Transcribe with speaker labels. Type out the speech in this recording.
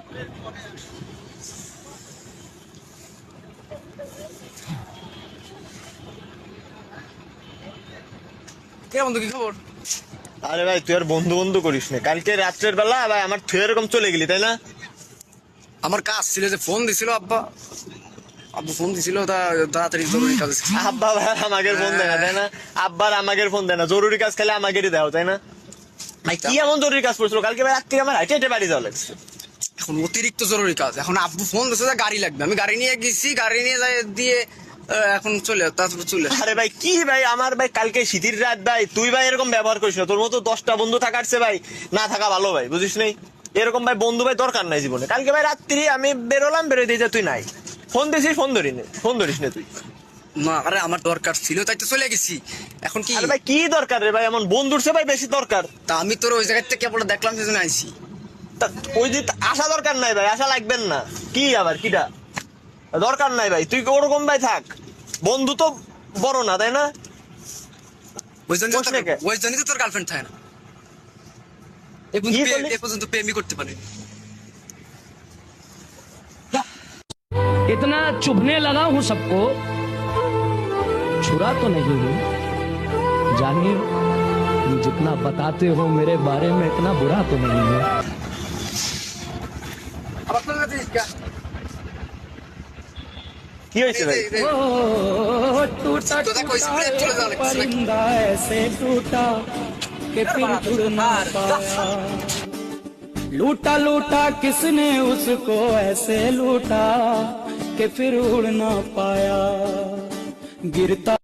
Speaker 1: কে বন্ধু, কি খবর?
Speaker 2: আরে ভাই তুই আর বন্ধু বন্ধু করিস না, কালকে রাত্রের বেলা ভাই আমার তুই এরকম চলে গেলি তাই না?
Speaker 1: আমার কাজ ছিল, যে ফোন দিছিল আব্বা। আব্বু ফোন দিছিল, তাড়াতাড়ি জরুরি কাজ ছিল।
Speaker 2: আব্বা ভাই আমাকে ফোন দেয় না তাই না? আব্বার আমাকে ফোন দেয় না, জরুরি কাজ খালি আমাকেই দাও তাই না? ভাই কি এমন জরুরি কাজ পড়ছিল কালকে ভাই? রাত্রে আমার হাইটে হেঁটে বাড়ি যাওয়া লাগছে।
Speaker 1: এখন অতিরিক্ত জরুরি কাজ, এখন আব্বু ফোন দিচ্ছে যে গাড়ি লাগবে, আমি গাড়ি নিয়ে গেছি, গাড়ি নিয়ে যাই দিয়ে এখন তারপর চলে।
Speaker 2: আরে ভাই কি ভাই, আমার ভাই কালকে শীতের রাত ভাই, তুই ভাই এরকম ব্যবহার করিস না। তোর মতো 10টা বন্ধু থাকারছে ভাই না থাকা ভালো ভাই, বুঝিস নাই? এরকম ভাই বন্ধু ভাই দরকার নাই জীবনে। কালকে ভাই রাত্রি আমি বেরোলাম, বেরোয় দিয়ে তুই নাই, ফোন দিছিস, ফোন ধরিস না তুই।
Speaker 1: না আরে আমার দরকার ছিল তাই তো চলে গেছি। এখন কি?
Speaker 2: আরে ভাই কি দরকার রে ভাই, এমন বন্ধুর সে ভাই বেশি দরকার।
Speaker 1: তা আমি তোর ওই জায়গা থেকে কেবল দেখলাম, সেজন্য আইছি।
Speaker 2: তা ওই দিন আসা দরকার নাই ভাই, আসা লাগবেন না। কি আবার কিটা দরকার নাই ভাই, তুই ওরকম ভাই থাক। বন্ধু তো বড় না তাই না?
Speaker 1: ওই জন্যই তো তোর গার্লফ্রেন্ড থাকে না, এ পর্যন্ত প্রেমই করতে পারে।
Speaker 3: इतना चुभने लगा हूं सबको, छुरा तो नहीं हूं। जानिए जितना बताते हो मेरे बारे में इतना बुरा तो नहीं है।
Speaker 2: কি হয়েছে ভাই?
Speaker 3: टूटा टूटा परिंदा ऐसे टूटा कि फिर जुड़ ना पाया। लूटा लूटा किसने उसको ऐसे लूटा कि फिर उड़ ना पाया। गिरता